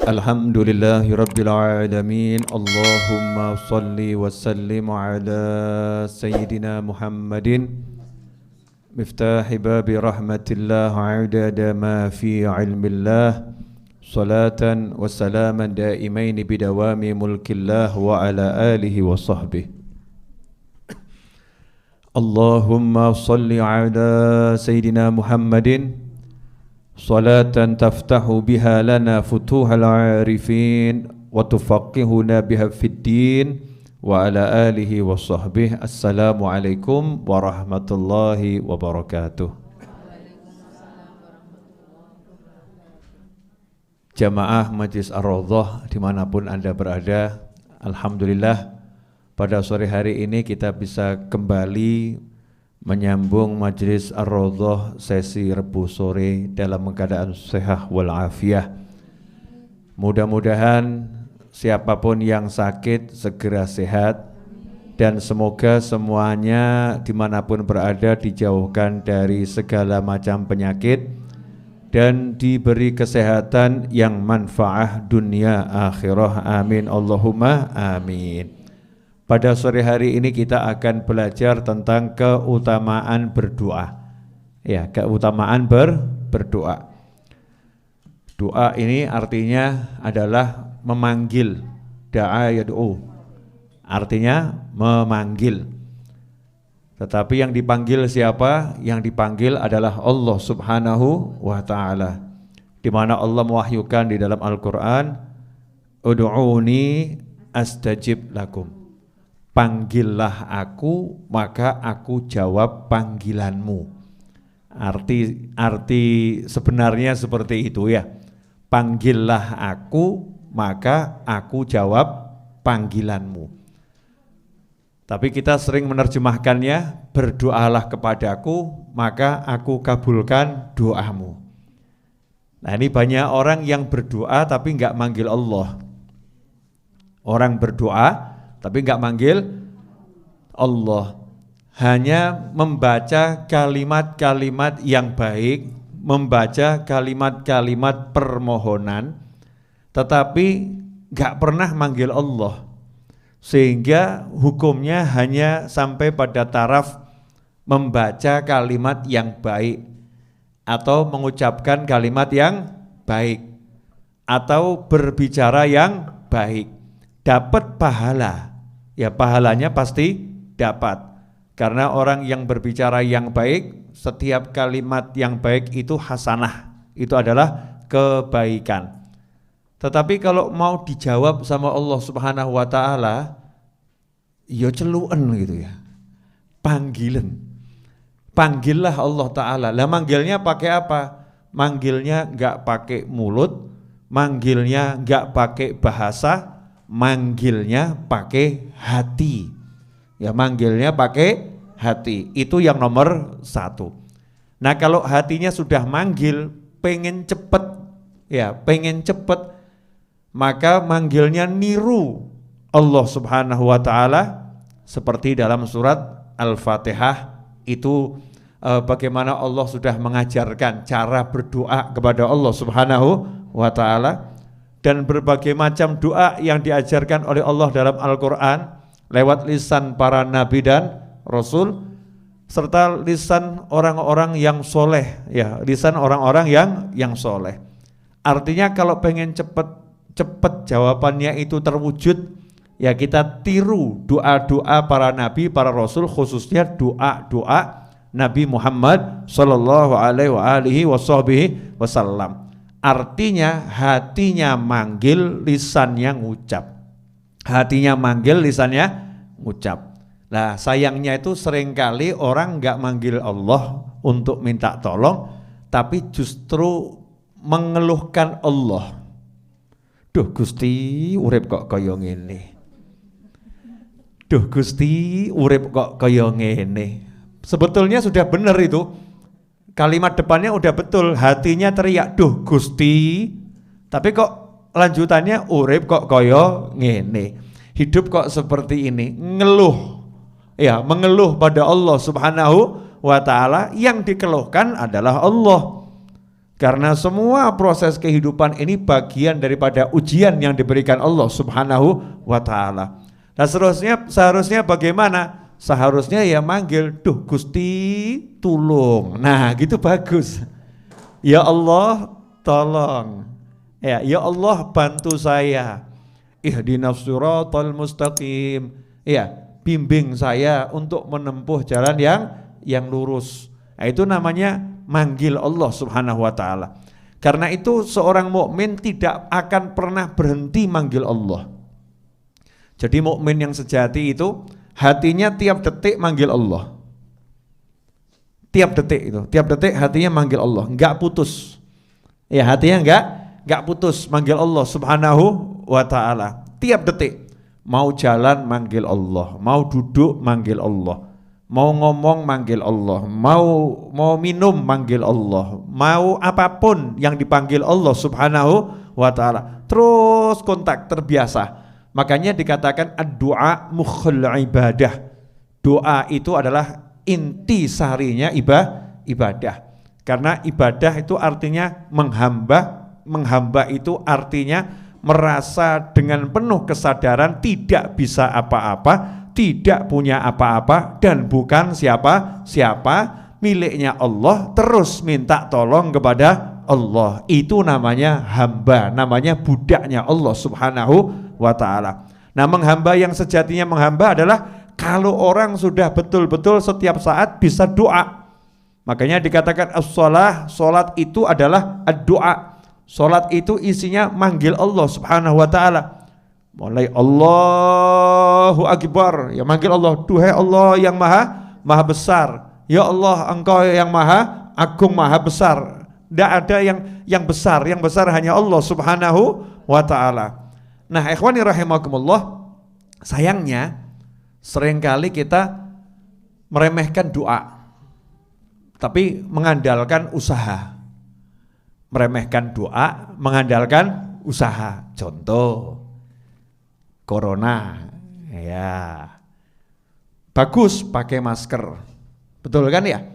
Alhamdulillahi Rabbil Alamin. Allahumma salli wa sallim ala Sayyidina Muhammadin miftahi babi rahmatillah adada ma fi ilmillah salatan wa salaman daimaini bidawami mulkillah wa ala alihi wa sahbihi. Allahumma salli ala Sayyidina Muhammadin salatan taftahu biha lana futuhal arifin wa tufaqihuna biha fid din wa ala alihi wa sahbihi. Assalamualaikum warahmatullahi wabarakatuh. Jamaah Majlis Ar-Raudhah dimanapun Anda berada, alhamdulillah pada sore hari ini kita bisa kembali menyambung Majlis Ar-Raudhah sesi Rebu sore dalam keadaan sehat walafiat. Mudah-mudahan siapapun yang sakit segera sehat, dan semoga semuanya dimanapun berada dijauhkan dari segala macam penyakit dan diberi kesehatan yang manfaah dunia akhirah. Amin Allahumma amin. Pada sore hari ini kita akan belajar tentang keutamaan berdoa. Ya, keutamaan berdoa. Doa ini artinya adalah memanggil. Da'a yad'u. Artinya memanggil. Tetapi yang dipanggil siapa? Yang dipanggil adalah Allah Subhanahu wa taala. Di mana Allah mewahyukan di dalam Al-Qur'an, "Ud'uni astajib lakum." Panggillah aku, maka aku jawab panggilanmu. Arti sebenarnya seperti itu ya. Panggillah aku, maka aku jawab panggilanmu. Tapi kita sering menerjemahkannya, berdoalah kepadaku, maka aku kabulkan doamu. Nah, ini banyak orang yang berdoa tapi enggak manggil Allah. Orang berdoa tapi enggak manggil Allah, hanya membaca kalimat-kalimat yang baik, membaca kalimat-kalimat permohonan, tetapi enggak pernah manggil Allah, sehingga hukumnya hanya sampai pada taraf membaca kalimat yang baik atau mengucapkan kalimat yang baik atau berbicara yang baik, dapat pahala. Ya, pahalanya pasti dapat. Karena orang yang berbicara yang baik, setiap kalimat yang baik itu hasanah, itu adalah kebaikan. Tetapi kalau mau dijawab sama Allah Subhanahu wa taala, ya celuen gitu ya. Panggilan. Panggillah Allah taala. Lah manggilnya pakai apa? Manggilnya enggak pakai mulut, manggilnya enggak pakai bahasa, manggilnya pakai hati. Ya, manggilnya pakai hati. Itu yang nomor satu. Nah, kalau hatinya sudah manggil, pengen cepet, ya, pengen cepet, maka manggilnya niru Allah Subhanahu wa taala seperti dalam surat Al-Fatihah itu bagaimana Allah sudah mengajarkan cara berdoa kepada Allah Subhanahu wa taala. Dan berbagai macam doa yang diajarkan oleh Allah dalam Al-Quran lewat lisan para nabi dan rasul, serta lisan orang-orang yang soleh, ya, lisan orang-orang yang soleh. Artinya kalau pengen cepat jawabannya itu terwujud, ya kita tiru doa-doa para nabi, para rasul, khususnya doa-doa Nabi Muhammad sallallahu alaihi wasallam. Artinya hatinya manggil, lisannya ngucap. Hatinya manggil, lisannya ngucap. Nah, sayangnya itu seringkali orang enggak manggil Allah untuk minta tolong, tapi justru mengeluhkan Allah. Duh Gusti, urip kok kaya ngene. Duh Gusti, urip kok kaya ngene. Sebetulnya sudah benar itu. Kalimat depannya udah betul, hatinya teriak, duh Gusti, tapi kok lanjutannya urip kok kaya ngene, hidup kok seperti ini, ngeluh, ya, mengeluh pada Allah Subhanahu wa ta'ala. Yang dikeluhkan adalah Allah. Karena semua proses kehidupan ini bagian daripada ujian yang diberikan Allah Subhanahu wa ta'ala. Nah seharusnya bagaimana? Seharusnya ya manggil, duh Gusti tulung. Nah gitu bagus. Ya Allah tolong. Ya Allah bantu saya. Ihdinas siratal mustaqim. Ya, bimbing saya untuk menempuh jalan yang lurus. Nah, itu namanya manggil Allah Subhanahu wa taala. Karena itu seorang mukmin tidak akan pernah berhenti manggil Allah. Jadi mukmin yang sejati itu hatinya tiap detik manggil Allah. Tiap detik hatinya manggil Allah, enggak putus. Ya, hatinya enggak putus manggil Allah Subhanahu wa taala. Tiap detik mau jalan manggil Allah, mau duduk manggil Allah, mau ngomong manggil Allah, mau minum manggil Allah, mau apapun yang dipanggil Allah Subhanahu wa taala. Terus kontak, terbiasa. Makanya dikatakan ad-du'a mukhul ibadah. Doa itu adalah inti sarinya ibadah. Karena ibadah itu artinya menghamba itu artinya merasa dengan penuh kesadaran tidak bisa apa-apa, tidak punya apa-apa dan bukan siapa-siapa, miliknya Allah, terus minta tolong kepada Allah. Itu namanya hamba, namanya budaknya Allah Subhanahu wa ta'ala. Nah, menghamba yang sejatinya menghamba adalah kalau orang sudah betul-betul setiap saat bisa doa. Makanya dikatakan as-shalah, salat itu adalah ad-doa. Salat itu isinya manggil Allah Subhanahu wa ta'ala. Mulai Allahu Akbar, ya manggil Allah, duhai Allah yang maha besar. Ya Allah, Engkau yang maha agung, maha besar. Tidak ada yang besar hanya Allah Subhanahu wa ta'ala. Nah, ikhwani rahimakumullah, sayangnya seringkali kita meremehkan doa, tapi mengandalkan usaha. Meremehkan doa, mengandalkan usaha. Contoh, corona, ya bagus pakai masker, betul kan ya?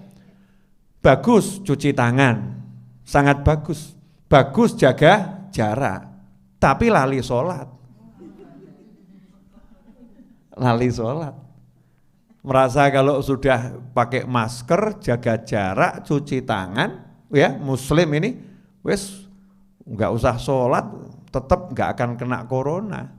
Bagus cuci tangan, sangat bagus. Bagus jaga jarak, tapi lali sholat. Lali sholat. Merasa kalau sudah pakai masker, jaga jarak, cuci tangan, ya muslim ini, wes nggak usah sholat, tetap nggak akan kena corona.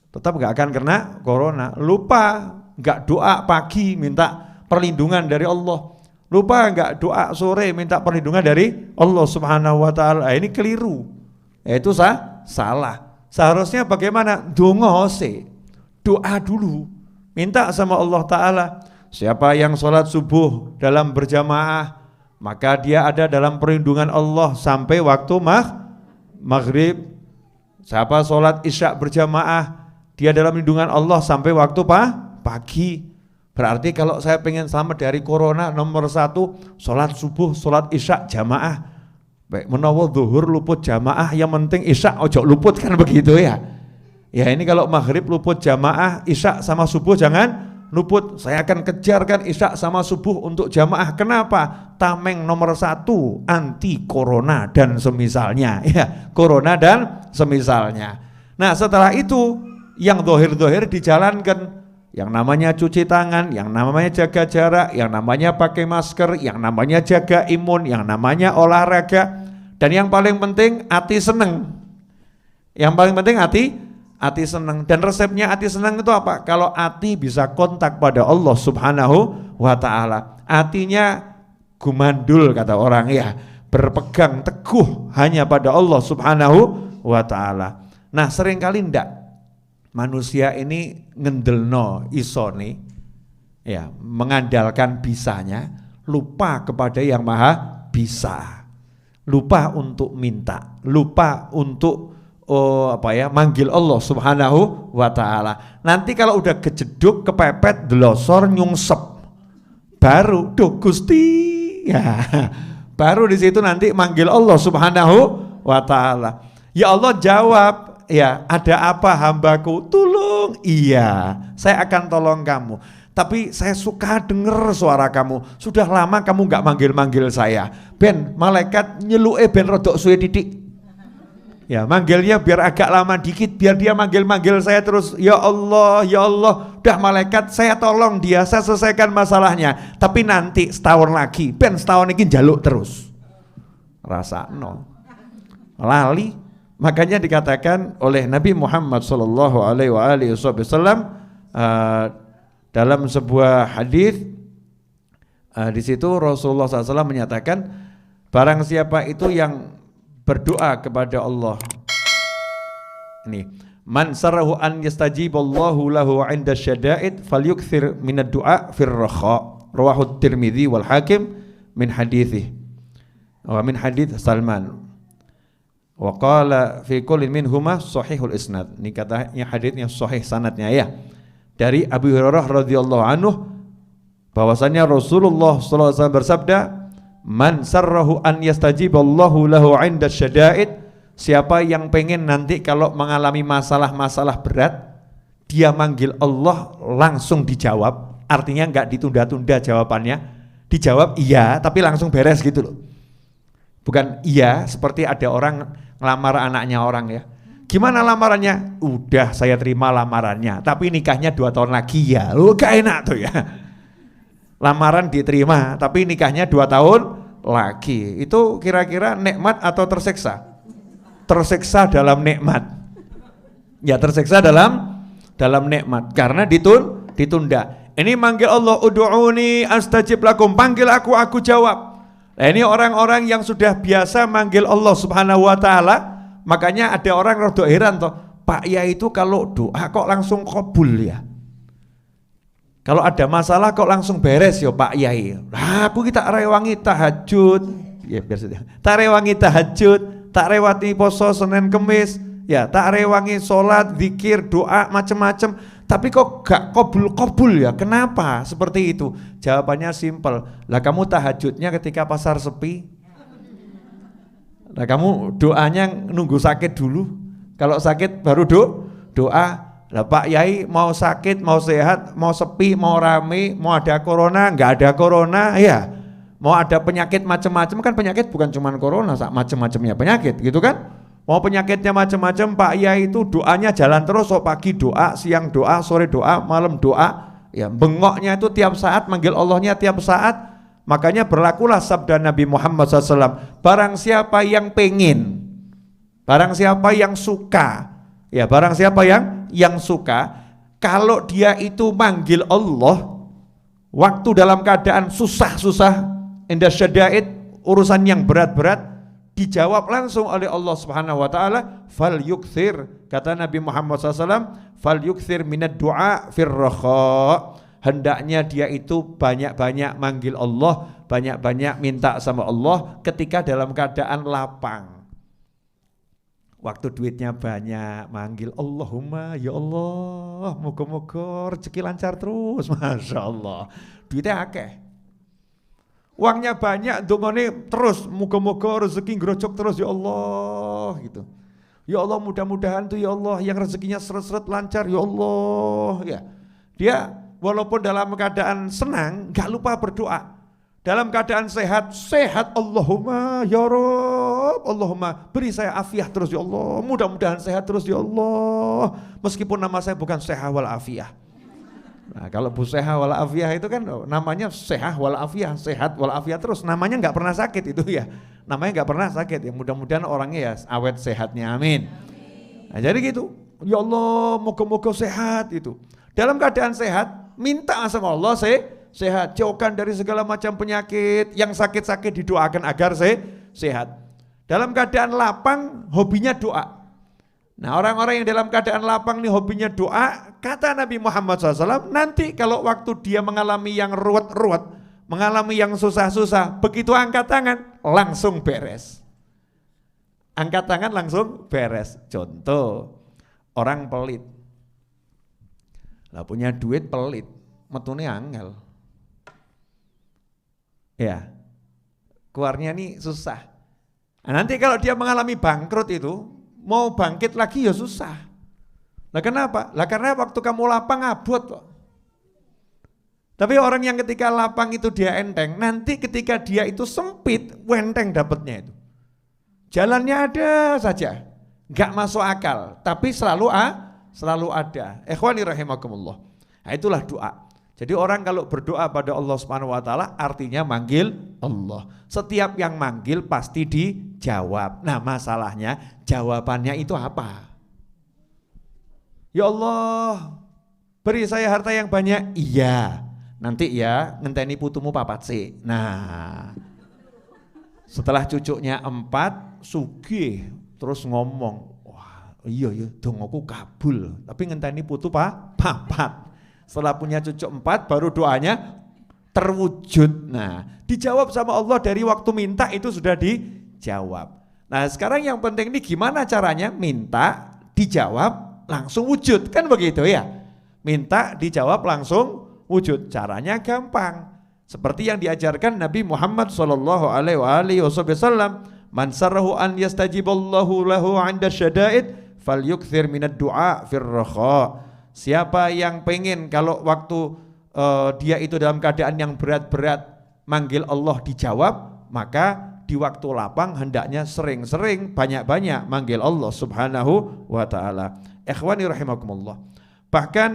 Tetap nggak akan kena corona. Lupa nggak doa pagi minta perlindungan dari Allah. Lupa nggak doa sore minta perlindungan dari Allah Subhanahu wa ta'ala. Ini keliru. Itu salah. Seharusnya bagaimana? Doa dulu. Minta sama Allah Ta'ala. Siapa yang sholat subuh dalam berjamaah, maka dia ada dalam perlindungan Allah sampai waktu maghrib. Siapa sholat isya berjamaah, dia dalam lindungan Allah sampai waktu pagi. Berarti kalau saya pengen selamat dari corona, nomor 1 sholat subuh, sholat isya jamaah. Baik menawa zuhur luput jamaah, yang penting isya ojo luput, kan begitu ya. Ya ini kalau maghrib luput jamaah, isya sama subuh jangan luput. Saya akan kejarkan isya sama subuh untuk jamaah. Kenapa? Tameng nomor 1 anti corona dan semisalnya. Ya, corona dan semisalnya. Nah setelah itu yang dohir-dohir dijalankan. Yang namanya cuci tangan, yang namanya jaga jarak, yang namanya pakai masker, yang namanya jaga imun, yang namanya olahraga. Dan yang paling penting hati seneng. Yang paling penting hati senang. Dan resepnya hati senang itu apa? Kalau hati bisa kontak pada Allah Subhanahu wa ta'ala, hatinya gumandul kata orang ya, berpegang teguh hanya pada Allah Subhanahu wa ta'ala. Nah seringkali ndak manusia ini ngendelno isone, ya mengandalkan bisanya, lupa kepada yang maha bisa, lupa untuk minta, lupa untuk manggil Allah Subhanahu wa ta'ala. Nanti kalau udah kejeduk, kepepet, delosor, nyungsep, baru duh Gusti ya, baru di situ nanti manggil Allah Subhanahu wa ta'ala. Ya Allah jawab, ya ada apa hambaku, tolong, iya saya akan tolong kamu. tapi saya suka denger suara kamu. Sudah lama kamu nggak manggil-manggil saya. Ben, malaikat nyeluke ben rodok suwe titik. Ya, manggilnya biar agak lama dikit, biar dia manggil-manggil saya terus. Ya Allah, udah malaikat saya tolong dia, saya selesaikan masalahnya. Tapi nanti setahun lagi, ben setahun ini jaluk terus. Rasa no. Lali, makanya dikatakan oleh Nabi Muhammad SAW dalam sebuah hadis di situ Rasulullah SAW menyatakan, barang siapa itu yang berdoa kepada Allah. Ini, man sarahu an yastajiballahu lahu 'inda syada'id falyukthir minad du'a fir rakha. Rawahu Tirmidzi wal Hakim min hadithi. Wa min hadits Salman. Wa qala fi kullin minhuma sahihul isnad. Ini katanya haditsnya sahih sanadnya ya. Dari Abu Hurairah radhiyallahu anhu bahwasanya Rasulullah sallallahu alaihi wasallam bersabda, man sarrahu an yastajiballahu lahu 'inda syada'id, siapa yang pengen nanti kalau mengalami masalah-masalah berat dia manggil Allah langsung dijawab, artinya enggak ditunda-tunda jawabannya, dijawab iya tapi langsung beres gitu loh. Bukan iya seperti ada orang ngelamar anaknya orang ya, gimana lamarannya? Udah saya terima lamarannya tapi nikahnya 2 tahun lagi ya. Gak enak tuh ya. Lamaran diterima tapi nikahnya 2 tahun lagi. Itu kira-kira nikmat atau tersiksa? Tersiksa dalam nikmat. Ya, tersiksa dalam nikmat karena ditunda. Ini manggil Allah, ud'uni astajib lakum, panggil aku jawab. Nah, ini orang-orang yang sudah biasa manggil Allah Subhanahu wa taala. Makanya ada orang rada heran toh, Pak Yai itu kalau doa kok langsung kabul ya. Kalau ada masalah kok langsung beres ya Pak Yai. Nah, aku kita rewangi tahajud. Ya biar saja. Tak rewangi tahajud, tak rewati poso Senin Kemis, ya tak rewangi sholat, zikir, doa macam-macam. Tapi kok gak kabul ya? Kenapa seperti itu? Jawabannya simpel. Lah kamu tahajudnya ketika pasar sepi. Lah kamu doanya nunggu sakit dulu. Kalau sakit baru doa. Lah Pak Yai mau sakit, mau sehat, mau sepi, mau rame, mau ada corona, enggak ada corona, ya. Mau ada penyakit macam-macam, kan penyakit bukan cuma corona, macam-macamnya penyakit, gitu kan? Mau penyakitnya macam-macam, Pak Yai itu doanya jalan terus, so pagi doa, siang doa, sore doa, malam doa, ya bengoknya itu tiap saat, manggil Allahnya tiap saat. Makanya berlakulah sabda Nabi Muhammad SAW, barang siapa yang pengen, barang siapa yang suka, ya barang siapa yang suka, kalau dia itu manggil Allah waktu dalam keadaan susah-susah, inda syada'id, urusan yang berat-berat, dijawab langsung oleh Allah Subhanahu wa taala, fal yukthir, kata Nabi Muhammad SAW, fal yukthir minad du'a fir rakha. Hendaknya dia itu banyak-banyak manggil Allah, banyak-banyak minta sama Allah ketika dalam keadaan lapang. Waktu duitnya banyak, manggil Allahumma ya Allah, moga-moga rezeki lancar terus, Masya Allah. Duitnya akeh, uangnya banyak, dongane terus, moga-moga rezeki ngerocok terus ya Allah gitu. Ya Allah, mudah-mudahan tuh ya Allah yang rezekinya seret-seret lancar ya Allah ya. Dia walaupun dalam keadaan senang gak lupa berdoa. Dalam keadaan sehat, Allahumma ya Rabb, Allahumma beri saya afiah terus ya Allah, mudah-mudahan sehat terus ya Allah, meskipun nama saya bukan sehat wal afiah. Nah, kalau Bu Seha wal afiah itu kan namanya sehat wal afiah, sehat wal afiah terus, namanya nggak pernah sakit itu ya, namanya nggak pernah sakit ya, mudah-mudahan orangnya ya awet sehatnya, amin. Nah, jadi gitu, ya Allah moga-moga sehat itu. Dalam keadaan sehat, minta sama Allah sehat, jauhkan dari segala macam penyakit, yang sakit-sakit didoakan agar sehat. Dalam keadaan lapang, hobinya doa. Nah, orang-orang yang dalam keadaan lapang nih hobinya doa, kata Nabi Muhammad SAW, nanti kalau waktu dia mengalami yang ruwet-ruwet, mengalami yang susah-susah, begitu angkat tangan, langsung beres. Angkat tangan langsung beres. Contoh, orang pelit. Lah punya duit pelit, metune angel. Ya, keluarnya nih susah. Nah, nanti kalau dia mengalami bangkrut itu, mau bangkit lagi ya susah. Nah kenapa? Lah karena waktu kamu lapang abot kok. Tapi orang yang ketika lapang itu dia enteng, nanti ketika dia itu sempit, enteng dapatnya itu. Jalannya ada saja, nggak masuk akal, tapi selalu ada. Ikhwani rahimakumullah. Nah, itulah doa. Jadi orang kalau berdoa pada Allah Subhanahu wa taala artinya manggil Allah. Setiap yang manggil pasti dijawab. Nah, masalahnya jawabannya itu apa? Ya Allah, beri saya harta yang banyak. Iya. Nanti ya ngenteni putumu papat sih. Nah, setelah cucunya 4 sugih terus ngomong, wah iya ya dongoku kabul, tapi ngenteni putu papat. Setelah punya cucu 4 baru doanya terwujud. Nah, dijawab sama Allah dari waktu minta itu sudah dijawab. Nah, sekarang yang penting ini gimana caranya minta dijawab langsung wujud, kan begitu ya? Minta dijawab langsung wujud. Caranya gampang. Seperti yang diajarkan Nabi Muhammad sallallahu alaihi wasallam, "Man sarrahu an yastajiballahu lahu 'inda syada'id falyukthir minad du'a fir rakha." Siapa yang pengen kalau waktu dia itu dalam keadaan yang berat-berat manggil Allah dijawab, maka di waktu lapang hendaknya sering-sering banyak-banyak manggil Allah Subhanahu wa taala. Ikhwani rahimakumullah. Bahkan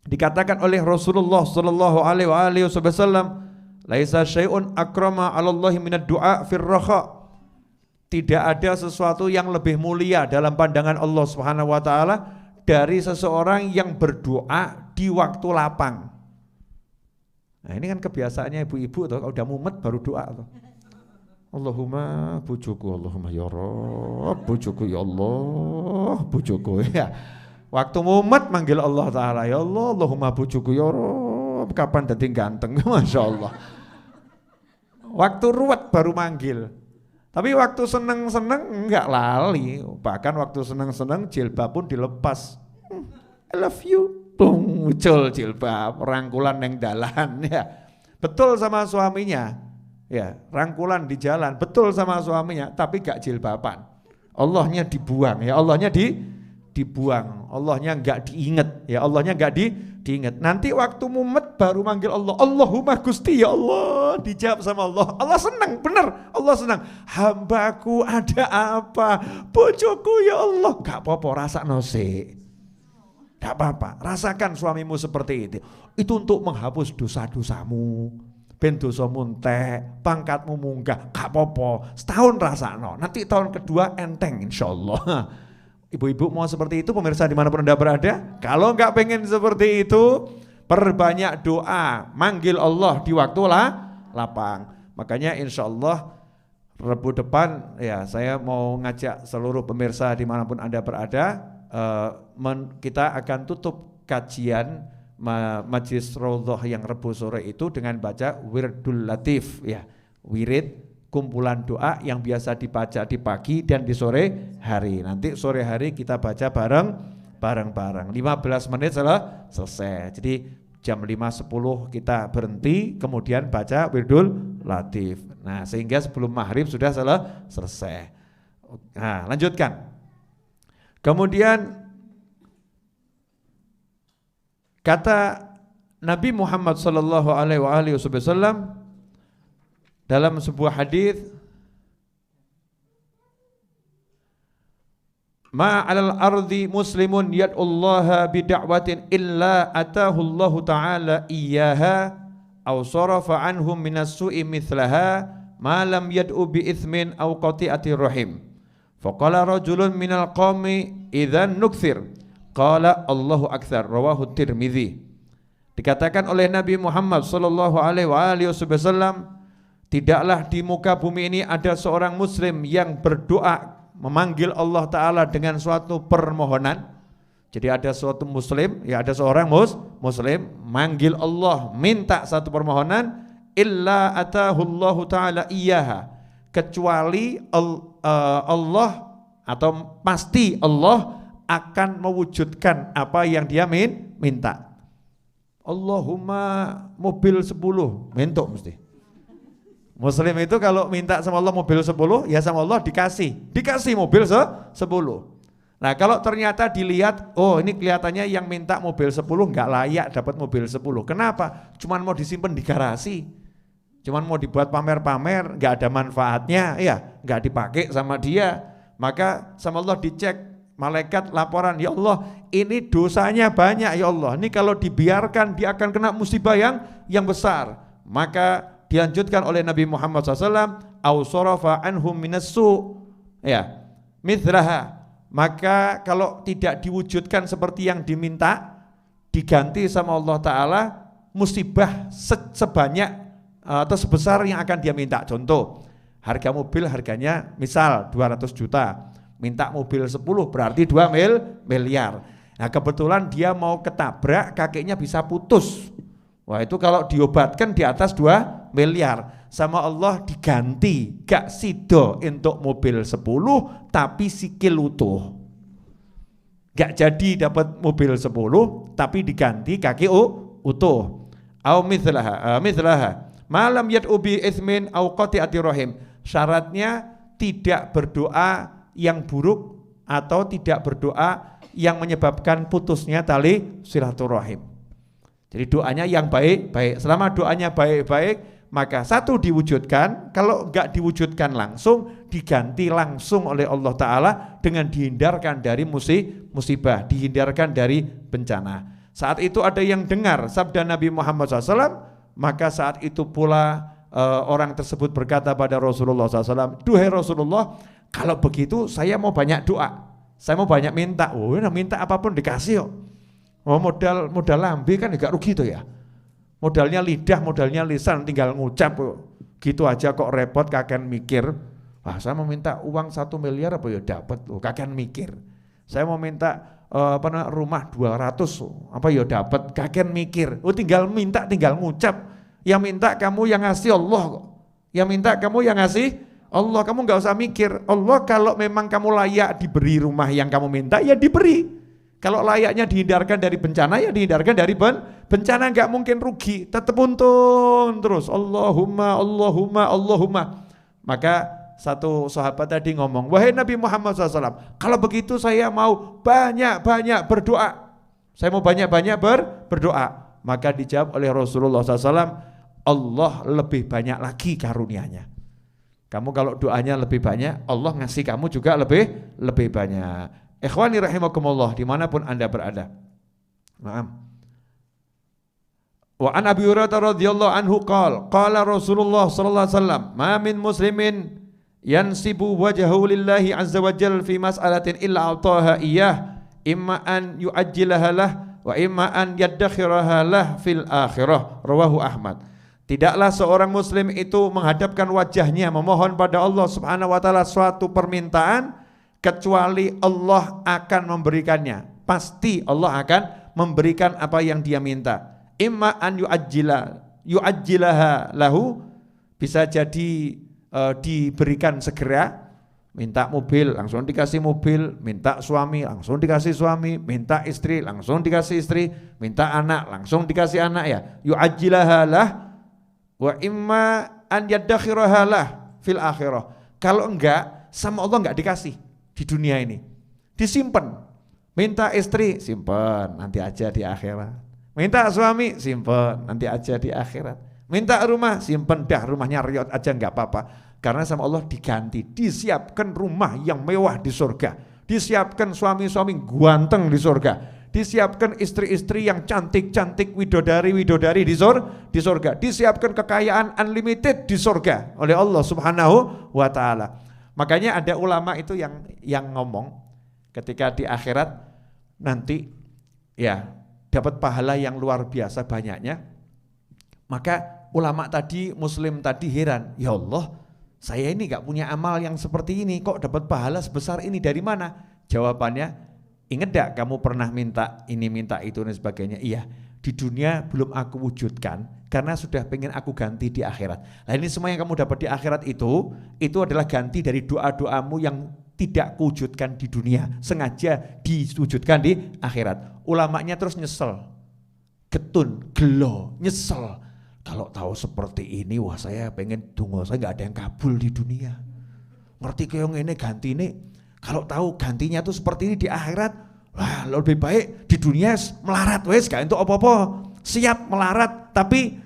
dikatakan oleh Rasulullah sallallahu alaihi wasallam, "Laisa syai'un akrama 'ala Allah minad du'a fir rakha." Tidak ada sesuatu yang lebih mulia dalam pandangan Allah Subhanahu wa taala dari seseorang yang berdoa di waktu lapang. Nah, ini kan kebiasaannya ibu-ibu tuh, kalau udah mumet baru doa tuh. Allahumma bujuku, Allahumma ya Rabb, bujuku ya Allah, bujuku ya. Waktu mumet manggil Allah Ta'ala, ya Allah, Allahumma bujuku ya Rabb, kapan dadi ganteng, Masya Allah. Waktu ruwet baru manggil. Tapi waktu seneng-seneng enggak lali, bahkan waktu seneng-seneng jilbab pun dilepas. I love you, muncul jilbab, rangkulan neng dalan ya. Betul sama suaminya, ya rangkulan di jalan, betul sama suaminya, tapi gak jilbaban. Allahnya dibuang, ya Allahnya dibuang, Allahnya enggak diinget, ya Allahnya enggak diinget. Nanti waktu mumet baru manggil Allah, Allahumma Gusti ya Allah, dijawab sama Allah. Allah senang, benar, Allah senang. Hambaku ada apa? Bojoku ya Allah, gak apa-apa rasakno sik. Gak apa-apa, rasakan suamimu seperti itu. Itu untuk menghapus dosa-dosamu. Ben dosamu entek, pangkatmu munggah, gak apa-apa. Setahun rasakno, nanti tahun kedua enteng insyaallah. Ibu-ibu mau seperti itu pemirsa dimanapun Anda berada? Kalau enggak pengen seperti itu, perbanyak doa, manggil Allah di waktu lapang. Makanya insya Allah Rabu depan ya saya mau ngajak seluruh pemirsa dimanapun Anda berada, kita akan tutup kajian Majlis Raudhah yang Rabu sore itu dengan baca Wirdul Latif ya, wirid kumpulan doa yang biasa dibaca di pagi dan di sore hari. Nanti sore hari kita baca bareng-bareng. 15 menit selesai. Jadi jam 5.10 kita berhenti, kemudian baca Wirdul Latif. Nah, sehingga sebelum maghrib sudah selesai. Nah, lanjutkan. Kemudian kata Nabi Muhammad sallallahu alaihi wasallam dalam sebuah hadis, ma 'alal ardi muslimun yad'ullaha bida'watin illa atahu Allah ta'ala iyyaha aw sarafa anhum minas su'i mithlaha ma lam yad'u bi ithmin aw qati'ati rahim. Faqala rajulun minal qaumi idzan nukthir. Qala Allahu aktsar, rawahu Tirmidzi. Dikatakan oleh Nabi Muhammad sallallahu alaihi wasallam, tidaklah di muka bumi ini ada seorang muslim yang berdoa memanggil Allah Ta'ala dengan suatu permohonan. Jadi ada suatu muslim, ya ada seorang muslim manggil Allah, minta satu permohonan, illa atahullahu ta'ala iyyaha, kecuali Allah atau pasti Allah akan mewujudkan apa yang dia minta. Allahumma mobil 10, mentok mesti. Muslim itu kalau minta sama Allah mobil 10, ya sama Allah dikasih mobil 10. Nah kalau ternyata dilihat, oh ini kelihatannya yang minta mobil 10 nggak layak dapat mobil 10. Kenapa? Cuman mau disimpan di garasi, cuman mau dibuat pamer-pamer, nggak ada manfaatnya, ya nggak dipakai sama dia. Maka sama Allah dicek, malaikat laporan, ya Allah ini dosanya banyak ya Allah, ini kalau dibiarkan dia akan kena musibah yang besar. Maka dilanjutkan oleh Nabi Muhammad SAW, au sarafa anhum minassu, ya mithlaha. Maka kalau tidak diwujudkan seperti yang diminta, diganti sama Allah Ta'ala musibah sebanyak atau sebesar yang akan dia minta. Contoh, harga mobil harganya misal 200 juta, minta mobil 10 berarti 2 miliar. Nah kebetulan dia mau ketabrak, kakinya bisa putus. Wah itu kalau diobatkan di atas 2 miliar. Sama Allah diganti, gak sido untuk mobil 10 tapi sikil utuh. Gak jadi dapat mobil 10 tapi diganti kaki utuh. Au mithlaha malam yad'u bi itsmin au qati'ati rahim. Syaratnya tidak berdoa yang buruk atau tidak berdoa yang menyebabkan putusnya tali silaturahim. Jadi doanya yang baik-baik. Selama doanya baik-baik, maka satu diwujudkan, kalau enggak diwujudkan langsung, diganti langsung oleh Allah Ta'ala dengan dihindarkan dari musibah, dihindarkan dari bencana. Saat itu ada yang dengar sabda Nabi Muhammad SAW, maka saat itu pula orang tersebut berkata pada Rasulullah SAW, duhai Rasulullah, kalau begitu saya mau banyak doa, saya mau banyak minta. Oh, minta apapun dikasih kok. Oh, modal lambe kan enggak rugi tuh ya. Modalnya lidah, modalnya lisan, tinggal ngucap gitu aja kok repot, kakean mikir. Wah, saya mau minta uang 1 miliar apa ya dapat, kakean mikir. Saya mau minta rumah 200 apa ya dapat, kakean mikir. Oh, tinggal minta, tinggal ngucap. Yang minta kamu, yang ngasih Allah kok. Yang minta kamu, yang ngasih Allah. Kamu enggak usah mikir. Allah kalau memang kamu layak diberi rumah yang kamu minta, ya diberi. Kalau layaknya dihindarkan dari bencana, ya dihindarkan dari bencana, enggak mungkin rugi, tetap untung terus. Allahumma, Allahumma, Allahumma. Maka satu sahabat tadi ngomong, wahai Nabi Muhammad SAW, kalau begitu saya mau banyak-banyak berdoa. Saya mau banyak-banyak berdoa. Maka dijawab oleh Rasulullah SAW, Allah lebih banyak lagi karunianya. Kamu kalau doanya lebih banyak, Allah ngasih kamu juga lebih banyak. Ikhwani rahimakumullah dimanapun anda berada. Naam. Wa an Abi Hurairah radhiyallahu anhu qala Rasulullah sallallahu alaihi wasallam, ma min muslimin yansibu wajhahu lillahi azza wa jalla fi mas'alatin illa ataha iyyah, imma an yu'ajjilaha lah wa imma an yaddakhiraha lah fil akhirah. Rawahu Ahmad. Tidaklah seorang muslim itu menghadapkan wajahnya memohon pada Allah Subhanahu wa taala suatu permintaan kecuali Allah akan memberikannya. Pasti Allah akan memberikan apa yang dia minta. Imma an yu'ajjilaha lahu, bisa jadi diberikan segera. Minta mobil langsung dikasih mobil, minta suami langsung dikasih suami, minta istri langsung dikasih istri, minta anak langsung dikasih anak, ya. Yu'ajjilaha lah wa imma an yaddakhiraha lah fil akhirah. Kalau enggak, sama Allah enggak dikasih di dunia ini, disimpan. Minta istri, simpan, nanti aja di akhirat. Minta suami, simpan, nanti aja di akhirat. Minta rumah, simpan dah, rumahnya riot aja enggak apa-apa. Karena sama Allah diganti, disiapkan rumah yang mewah di surga, disiapkan suami-suami ganteng di surga, disiapkan istri-istri yang cantik-cantik, widodari-widodari di surga, disiapkan kekayaan unlimited di surga oleh Allah Subhanahu wa taala. Makanya ada ulama itu yang ngomong ketika di akhirat nanti ya dapat pahala yang luar biasa banyaknya. Maka ulama tadi, muslim tadi heran, ya Allah, saya ini gak punya amal yang seperti ini, kok dapat pahala sebesar ini dari mana? Jawabannya, ingat gak kamu pernah minta ini, minta itu dan sebagainya? Iya, di dunia belum aku wujudkan karena sudah pengen aku ganti di akhirat. Nah ini semua yang kamu dapat di akhirat itu adalah ganti dari doa-doamu yang tidak kuwujudkan di dunia, sengaja diwujudkan di akhirat. Ulamanya terus nyesel, getun, gelo, nyesel. Kalau tahu seperti ini, wah saya pengen dungo, saya gak ada yang kabul di dunia. Ngerti kayong ini ganti ini, Kalau tahu gantinya tuh seperti ini di akhirat, wah lebih baik di dunia melarat wes gak entuk apa-apa. Siap melarat tapi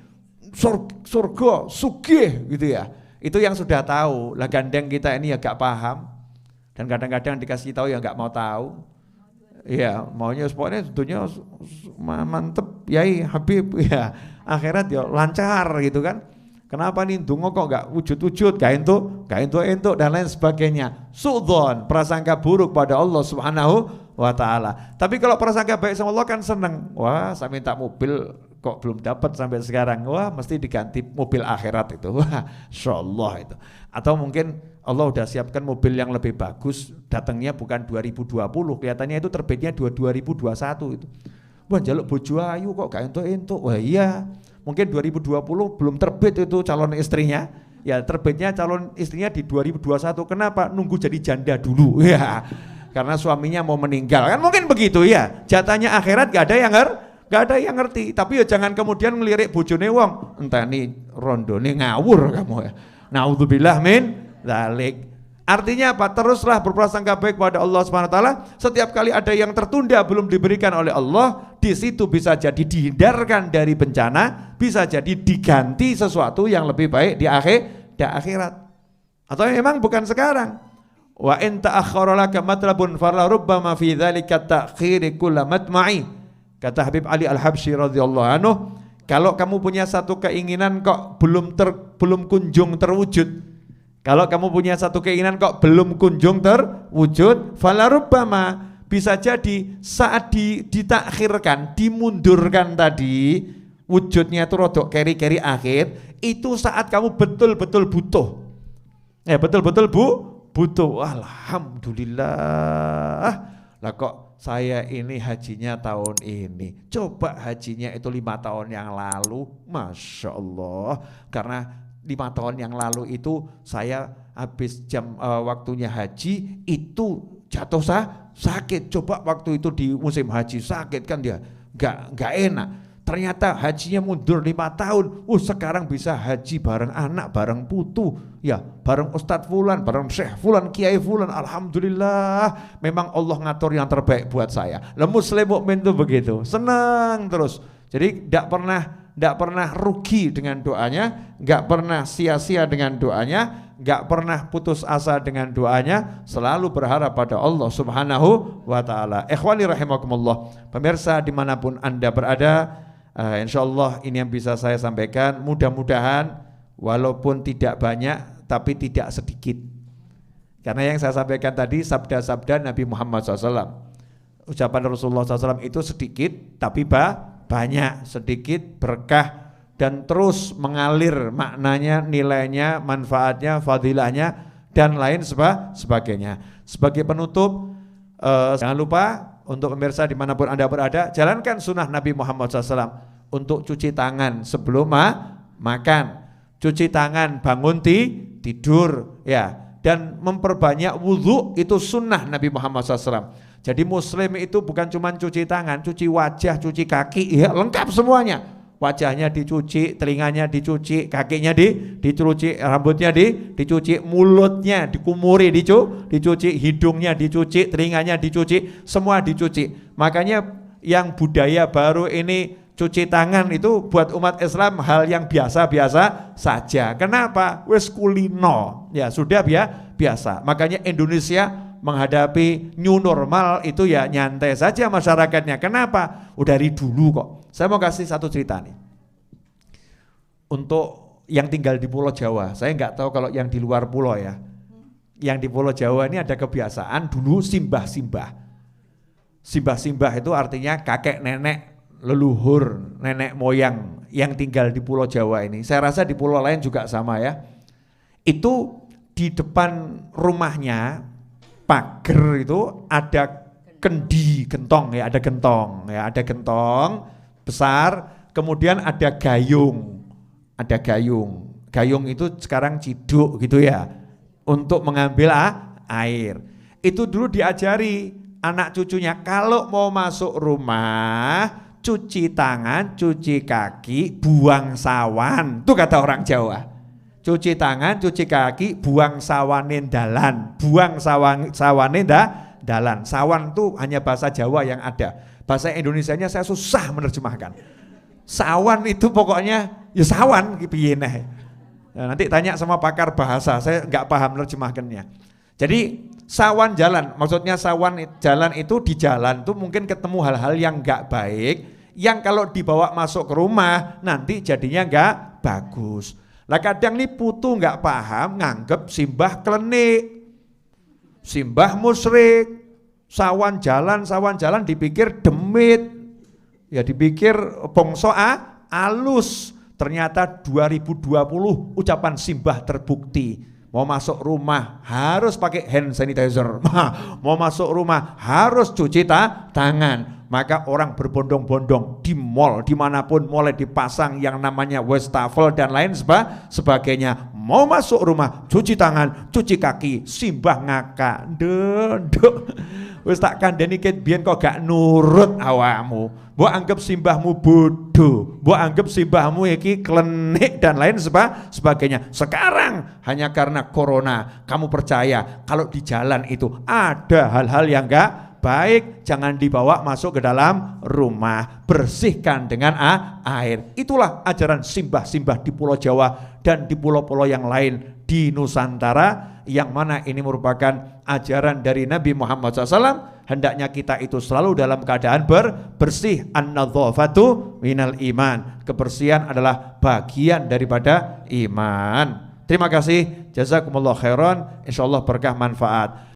surga sugih gitu ya. Itu yang sudah tahu. Lah gandeng kita ini ya gak paham. Dan kadang-kadang dikasih tahu ya gak mau tahu. Iya, maunya pokoknya tentunya mantep Yai Habib ya. Akhirat ya lancar gitu kan. Kenapa nih dungo kok gak wujud-wujud, gak entuk dan lain sebagainya. Sudzon, prasangka buruk pada Allah Subhanahu wa taala. Tapi kalau prasangka baik sama Allah kan seneng. Wah, saya minta mobil kok belum dapat sampai sekarang. Wah, mesti diganti mobil akhirat itu. Wah, insyaallah itu. Atau mungkin Allah udah siapkan mobil yang lebih bagus, datangnya bukan 2020, kelihatannya itu terbitnya 2021 itu. Wah, jaluk bojo ayu kok gak entuk-entuk. Wah, iya. Mungkin 2020 belum terbit itu calon istrinya. Ya, terbitnya calon istrinya di 2021. Kenapa? Nunggu jadi janda dulu. Ya. Karena suaminya mau meninggal. Kan mungkin begitu ya. Jatahnya akhirat gak ada yang ngerti. Tapi ya jangan kemudian ngelirik bojone wong. Entah nih rondone ngawur kamu ya. Naudzubillah min dzalik. Artinya apa? Teruslah berprasangka baik kepada Allah Subhanahu wa taala. Setiap kali ada yang tertunda belum diberikan oleh Allah, di situ bisa jadi dihindarkan dari bencana, bisa jadi diganti sesuatu yang lebih baik di akhirat. Atau memang bukan sekarang. Wa in ta'akhkhara laka matlabun fala rubbama fi dzalika ta'khiri kull matma'i. Kata Habib Ali Al-Habsyi radhiyallahu anhu, kalau kamu punya satu keinginan kok belum kunjung terwujud. Kalau kamu punya satu keinginan kok belum kunjung terwujud, fala rubbama, bisa jadi saat ditakhirkan, dimundurkan tadi, wujudnya itu rodok keri-keri akhir, itu saat kamu betul-betul butuh. Ya betul-betul butuh. Alhamdulillah. Lah kok saya ini hajinya tahun ini. Coba hajinya itu 5 tahun yang lalu, Masya Allah. Karena 5 tahun yang lalu itu saya habis waktunya haji itu jatuh sakit. Coba waktu itu di musim haji sakit kan dia nggak enak. Ternyata hajinya mundur 5 tahun. Sekarang bisa haji bareng anak, bareng putu, ya bareng Ustadz Fulan, bareng Syekh Fulan, Kiai Fulan. Alhamdulillah, memang Allah ngatur yang terbaik buat saya. Muslim mukmin itu begitu, senang terus. Jadi tidak pernah rugi dengan doanya, nggak pernah sia-sia dengan doanya, nggak pernah putus asa dengan doanya, selalu berharap pada Allah Subhanahu wa taala. Ikhwani rahimakumullah, pemirsa dimanapun Anda berada, insyaallah ini yang bisa saya sampaikan. Mudah-mudahan walaupun tidak banyak tapi tidak sedikit. Karena yang saya sampaikan tadi sabda-sabda Nabi Muhammad SAW, ucapan Rasulullah SAW itu sedikit tapi banyak, sedikit berkah dan terus mengalir maknanya, nilainya, manfaatnya, fadilahnya dan lain sebagainya. Sebagai penutup, jangan lupa untuk pemirsa dimanapun Anda berada, jalankan sunnah Nabi Muhammad SAW untuk cuci tangan sebelum makan, cuci tangan bangun tidur, ya, dan memperbanyak wudhu itu sunnah Nabi Muhammad SAW. Jadi muslim itu bukan cuma cuci tangan, cuci wajah, cuci kaki, ya lengkap semuanya. Wajahnya dicuci, telinganya dicuci, kakinya dicuci, rambutnya dicuci, mulutnya dikumuri, dicuci, hidungnya dicuci, telinganya dicuci, semua dicuci. Makanya yang budaya baru ini cuci tangan itu buat umat Islam hal yang biasa-biasa saja. Kenapa? Wes kulino, ya sudah biasa. Makanya Indonesia menghadapi new normal itu ya nyantai saja masyarakatnya. Kenapa? Udah dari dulu kok. Saya mau kasih satu cerita nih. Untuk yang tinggal di Pulau Jawa, saya nggak tahu kalau yang di luar pulau ya. Yang di Pulau Jawa ini ada kebiasaan dulu simbah-simbah. Simbah-simbah itu artinya kakek nenek leluhur, nenek moyang yang tinggal di Pulau Jawa ini. Saya rasa di pulau lain juga sama ya. Itu di depan rumahnya pagar itu ada gentong ada gentong besar, kemudian ada gayung, gayung itu sekarang ciduk gitu ya, untuk mengambil air. Itu dulu diajari anak cucunya kalau mau masuk rumah cuci tangan, cuci kaki, buang sawan, itu kata orang Jawa. cuci tangan, cuci kaki, buang sawane dalan, buang sawane dalan. Sawan itu hanya bahasa Jawa yang ada. Bahasa Indonesianya saya susah menerjemahkan. Sawan itu pokoknya ya sawan piye neh. Nah, nanti tanya sama pakar bahasa, saya nggak paham menerjemahkannya. Jadi sawan jalan, maksudnya sawan jalan itu di jalan tuh mungkin ketemu hal-hal yang nggak baik, yang kalau dibawa masuk ke rumah nanti jadinya nggak bagus. Lah kadang nih putu nggak paham, nganggep simbah klenik, simbah musyrik, sawan jalan dipikir demit, ya dipikir bongso alus. Ternyata 2020 ucapan simbah terbukti. Mau masuk rumah harus pakai hand sanitizer, mau masuk rumah harus cuci tangan. Maka orang berbondong-bondong di mall dimanapun mulai dipasang yang namanya wastafel dan lain sebagainya. Mau masuk rumah cuci tangan, cuci kaki, simbah ngakak. Nduk. Wis tak kandhani ket biyen kok gak nurut awakmu. Mbok anggap simbahmu bodoh, mbok anggap simbahmu iki klenik dan lain sebagainya. Sekarang hanya karena corona kamu percaya kalau di jalan itu ada hal-hal yang enggak baik, jangan dibawa masuk ke dalam rumah. Bersihkan dengan air. Itulah ajaran simbah-simbah di Pulau Jawa dan di pulau-pulau yang lain di Nusantara, yang mana ini merupakan ajaran dari Nabi Muhammad SAW. Hendaknya kita itu selalu dalam keadaan bersih. An-nadzafatu minal iman. Kebersihan adalah bagian daripada iman. Terima kasih. Jazakumullah khairan. Insyaallah berkah manfaat.